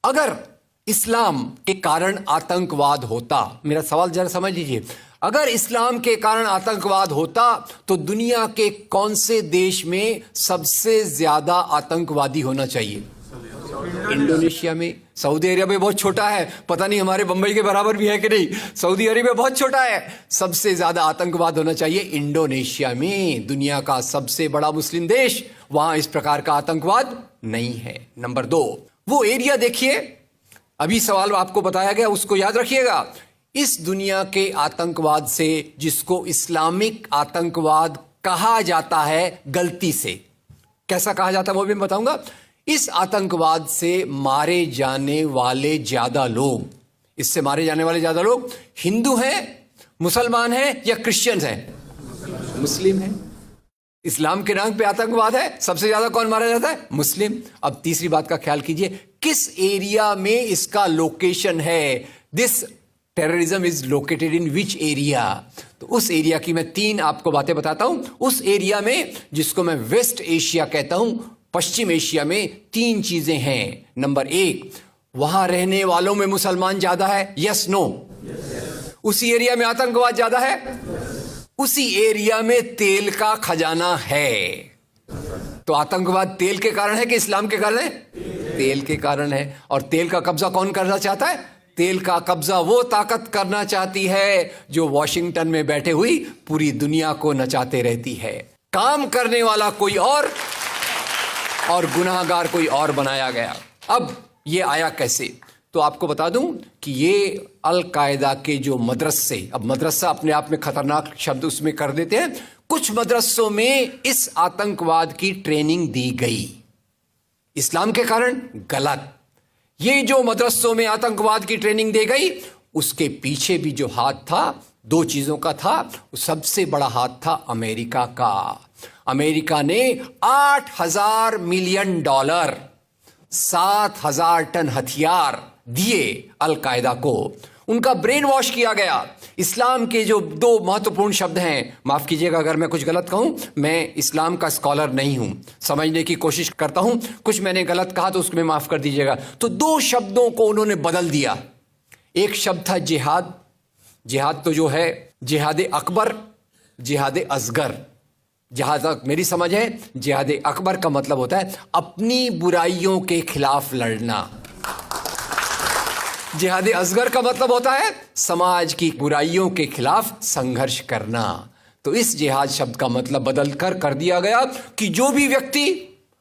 अगर इस्लाम के कारण आतंकवाद होता, मेरा सवाल जरा समझ लीजिए, अगर इस्लाम के कारण आतंकवाद होता तो दुनिया के कौन से देश में सबसे ज्यादा आतंकवादी होना चाहिए? इंडोनेशिया में। सऊदी अरेबिया बहुत छोटा है, पता नहीं हमारे बंबई के बराबर भी है कि नहीं। सऊदी अरेबिया बहुत छोटा है, सबसे ज्यादा आतंकवाद होना चाहिए इंडोनेशिया में, दुनिया का सबसे बड़ा मुस्लिम देश, वहां इस प्रकार का आतंकवाद नहीं है। नंबर 2, वो एरिया देखिए, अभी सवाल आपको बताया गया उसको याद रखिएगा। इस दुनिया के आतंकवाद से, जिसको इस्लामिक आतंकवाद कहा जाता है गलती से, कैसा कहा जाता है वो भी मैं बताऊंगा। इस आतंकवाद से मारे जाने वाले ज्यादा लोग, इससे मारे जाने वाले ज्यादा लोग हिंदू हैं, मुसलमान हैं या क्रिश्चियंस हैं? मुस्लिम हैं। इस्लाम के नाम पे आतंकवाद है, सबसे ज्यादा कौन मारा जाता है? मुस्लिम। अब तीसरी बात का ख्याल कीजिए, किस एरिया में इसका लोकेशन है? This terrorism is located in which area? तो उस एरिया की मैं 3 आपको बातें बताता हूं। उस एरिया में, जिसको मैं वेस्ट एशिया कहता हूं, पश्चिम एशिया में 3 चीजें हैं। नंबर 1, वहां रहने वालों में मुसलमान ज्यादा है, यस नो? उसी एरिया में आतंकवाद ज्यादा है, उसी एरिया में तेल का खजाना है। तो आतंकवाद तेल के कारण है कि इस्लाम के कारण है? तेल के कारण है। और तेल का कब्जा कौन करना चाहता है? तेल का कब्जा वो ताकत करना चाहती है जो वॉशिंगटन में बैठे हुई पूरी दुनिया को नचाते रहती है। काम करने वाला कोई और गुनाहगार कोई और बनाया गया। अब ये आया कैसे? तो आपको बता दूं कि ये अल कायदा के जो मदरसे, अब मदरसा अपने आप में खतरनाक शब्द उसमें कर देते हैं, कुछ मदरसों में इस आतंकवाद की ट्रेनिंग दी गई। इस्लाम के कारण गलत। ये जो मदरसों में आतंकवाद की ट्रेनिंग दी गई, उसके पीछे भी जो हाथ था, 2 चीजों का था। सबसे बड़ा हाथ था अमेरिका का। अमेरिका ने $8,000 मिलियन, 7,000 टन हथियार दिए अल कायदा को। उनका ब्रेन वॉश किया गया। इस्लाम के जो 2 महत्वपूर्ण शब्द हैं, माफ कीजिएगा अगर मैं कुछ गलत कहूं, मैं इस्लाम का स्कॉलर नहीं हूं, समझने की कोशिश करता हूं, कुछ मैंने गलत कहा तो उसको मैं माफ कर दीजिएगा। तो 2 शब्दों को उन्होंने बदल दिया। एक शब्द था जिहाद। जिहाद तो जो है जिहाद अकबर, जिहाद असगर। जहां तक मेरी समझ है, जिहाद अकबर का मतलब होता है अपनी बुराइयों के खिलाफ लड़ना। जिहाद असगर का मतलब होता है समाज की बुराइयों के खिलाफ संघर्ष करना। तो इस जिहाद शब्द का मतलब बदलकर कर दिया गया कि जो भी व्यक्ति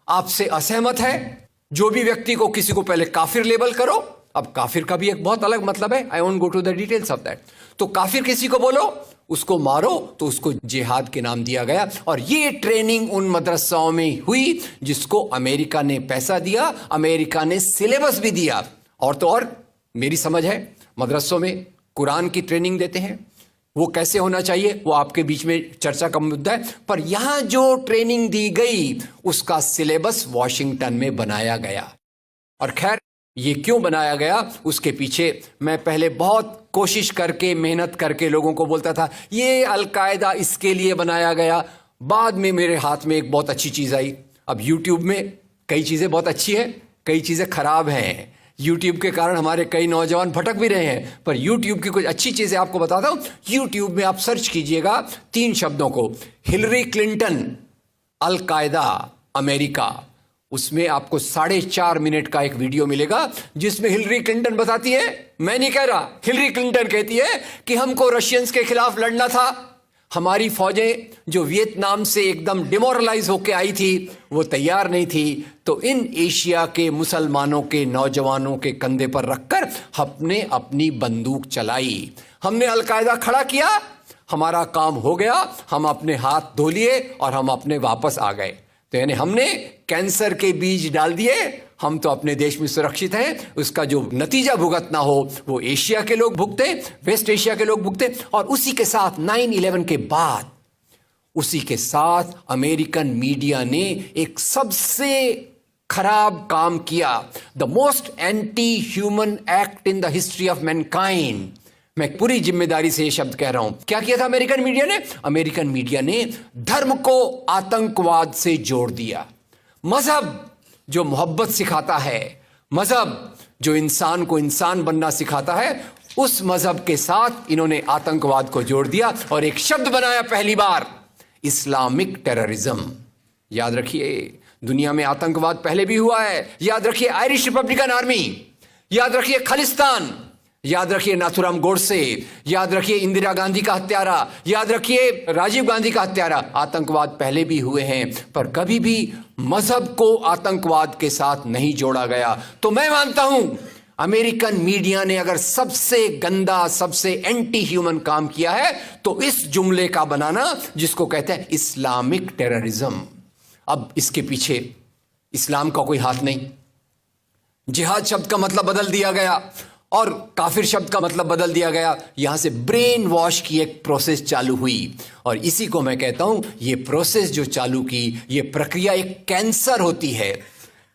आपसे असहमत है, जो भी व्यक्ति को, किसी को पहले काफिर लेबल करो। अब काफिर का भी एक बहुत अलग मतलब है, I won't go to the details of that. तो काफिर किसी को बोलो, उसको मारो, तो उसको जिहाद के नाम दिया गया। और ये ट्रेनिंग उन मदरसाओं में हुई जिसको अमेरिका ने पैसा दिया, अमेरिका ने सिलेबस भी दिया। और तो और मेरी समझ है, मदरसों में कुरान की ट्रेनिंग देते हैं। वो कैसे होना चाहिए वो आपके बीच में चर्चा का मुद्दा है, पर यहां जो ट्रेनिंग दी गई उसका सिलेबस वॉशिंगटन में बनाया गया। और खैर, ये क्यों बनाया गया उसके पीछे मैं पहले बहुत कोशिश करके, मेहनत करके लोगों को बोलता था ये अल कायदा इसके लिए बनाया गया। बाद में मेरे हाथ में एक बहुत अच्छी चीज आई। अब यूट्यूब में कई चीजें बहुत अच्छी हैं, कई चीजें खराब हैं। यूट्यूब के कारण हमारे कई नौजवान भटक भी रहे हैं, पर यूट्यूब की कुछ अच्छी चीजें आपको बताता हूं। यूट्यूब में आप सर्च कीजिएगा 3 शब्दों को, हिलरी क्लिंटन, अल कायदा, अमेरिका। उसमें आपको 4.5 मिनट का एक वीडियो मिलेगा जिसमें हिलरी क्लिंटन बताती है, मैं नहीं कह रहा, हिलरी क्लिंटन कहती है कि हमको रशियंस के खिलाफ लड़ना था। हमारी फौजें जो वियतनाम से एकदम डिमोरलाइज होकर आई थी वो तैयार नहीं थी, तो इन एशिया के मुसलमानों के नौजवानों के कंधे पर रखकर हमने अपनी बंदूक चलाई। हमने अल कायदा खड़ा किया, हमारा काम हो गया, हम अपने हाथ धो लिए और हम अपने वापस आ गए। तो यानी हमने कैंसर के बीज डाल दिए, हम तो अपने देश में सुरक्षित हैं। उसका जो नतीजा भुगतना हो वो एशिया के लोग भुगते, वेस्ट एशिया के लोग भुगते। और उसी के साथ 9/11 के बाद, उसी के साथ अमेरिकन मीडिया ने एक सबसे खराब काम किया, the most anti human act in the history of Mankind. मैं पूरी जिम्मेदारी से ये शब्द कह रहा हूं। क्या किया था अमेरिकन मीडिया ने? अमेरिकन मीडिया ने धर्म को आतंकवाद से जोड़ दिया। मजहब जो मोहब्बत सिखाता है, मजहब जो इंसान को इंसान बनना सिखाता है, उस मजहब के साथ इन्होंने आतंकवाद को जोड़ दिया और एक शब्द बनाया पहली बार, इस्लामिक टेररिज्म। याद रखिए, दुनिया में आतंकवाद पहले भी हुआ है। याद रखिए आयरिश रिपब्लिकन आर्मी, याद रखिए खालिस्तान, याद रखिए नाथुराम गोडसे, याद रखिए इंदिरा गांधी का हत्यारा, याद रखिए राजीव गांधी का हत्यारा। आतंकवाद पहले भी हुए हैं, पर कभी भी मजहब को आतंकवाद के साथ नहीं जोड़ा गया। तो मैं मानता हूं अमेरिकन मीडिया ने अगर सबसे गंदा, सबसे एंटी ह्यूमन काम किया है तो इस जुमले का बनाना जिसको कहते हैं इस्लामिक टेररिज्म। अब इसके पीछे इस्लाम का कोई हाथ नहीं। जिहाद शब्द का मतलब बदल दिया गया और काफिर शब्द का मतलब बदल दिया गया। यहां से ब्रेन वॉश की एक प्रोसेस चालू हुई और इसी को मैं कहता हूं, ये प्रोसेस जो चालू की, ये प्रक्रिया एक कैंसर होती है।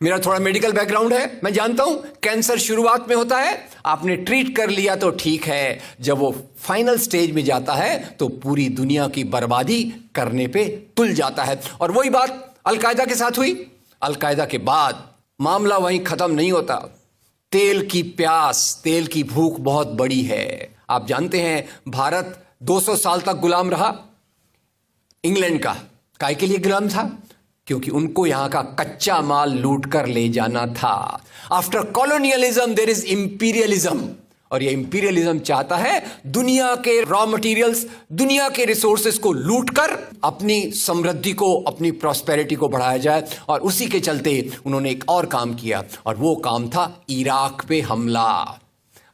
मेरा थोड़ा मेडिकल बैकग्राउंड है, मैं जानता हूं कैंसर शुरुआत में होता है, आपने ट्रीट कर लिया तो ठीक है, जब वो फाइनल स्टेज में जाता है तो पूरी दुनिया की बर्बादी करने पे तुल जाता है। और वही बात अलकायदा के साथ हुई। अलकायदा के बाद मामला वहीं खत्म नहीं होता। तेल की प्यास, तेल की भूख बहुत बड़ी है। आप जानते हैं भारत 200 साल तक गुलाम रहा इंग्लैंड का। काहे के लिए गुलाम था? क्योंकि उनको यहां का कच्चा माल लूट कर ले जाना था। After colonialism there is imperialism, और ये इंपीरियलिज्म चाहता है दुनिया के रॉ मटेरियल्स, दुनिया के रिसोर्सेस को लूटकर अपनी समृद्धि को, अपनी प्रॉस्पेरिटी को बढ़ाया जाए। और उसी के चलते उन्होंने एक और काम किया और वो काम था इराक पे हमला।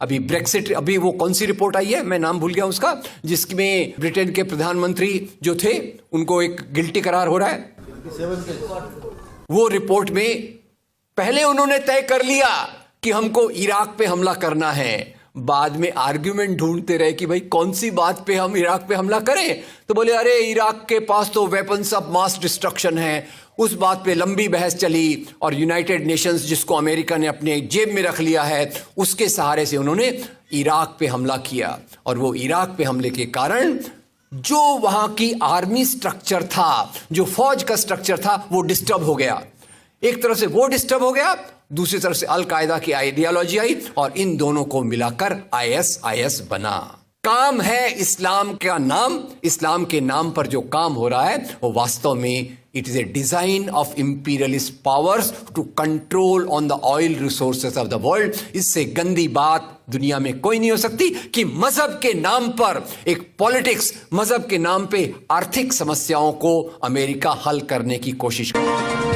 अभी ब्रेक्सिट, अभी वो कौन सी रिपोर्ट आई है, मैं नाम भूल गया उसका, जिसमें ब्रिटेन के प्रधानमंत्री जो थे उनको एक गिल्टी करार हो रहा है। वो रिपोर्ट में पहले उन्होंने तय कर लिया कि हमको इराक पे हमला करना है, बाद में आर्ग्यूमेंट ढूंढते रहे कि भाई कौन सी बात पे हम इराक पे हमला करें। तो बोले अरे इराक के पास तो वेपन्स ऑफ मास डिस्ट्रक्शन है। उस बात पे लंबी बहस चली और यूनाइटेड नेशंस, जिसको अमेरिका ने अपने जेब में रख लिया है, उसके सहारे से उन्होंने इराक पे हमला किया। और वो इराक पे हमले के कारण जो वहां की आर्मी स्ट्रक्चर था, जो फौज का स्ट्रक्चर था, वो डिस्टर्ब हो गया। एक तरफ से वो डिस्टर्ब हो गया, दूसरी तरफ से अल कायदा की आइडियोलॉजी आई और इन दोनों को मिलाकर आईएस बना। काम है इस्लाम का नाम, इस्लाम के नाम पर जो काम हो रहा है वो वास्तव में it is a design of imperialist powers to control on the oil resources of the world. इससे गंदी बात दुनिया में कोई नहीं हो सकती कि मजहब के नाम पर एक पॉलिटिक्स, मजहब के नाम पे आर्थिक समस्याओं को अमेरिका हल करने की कोशिश करे।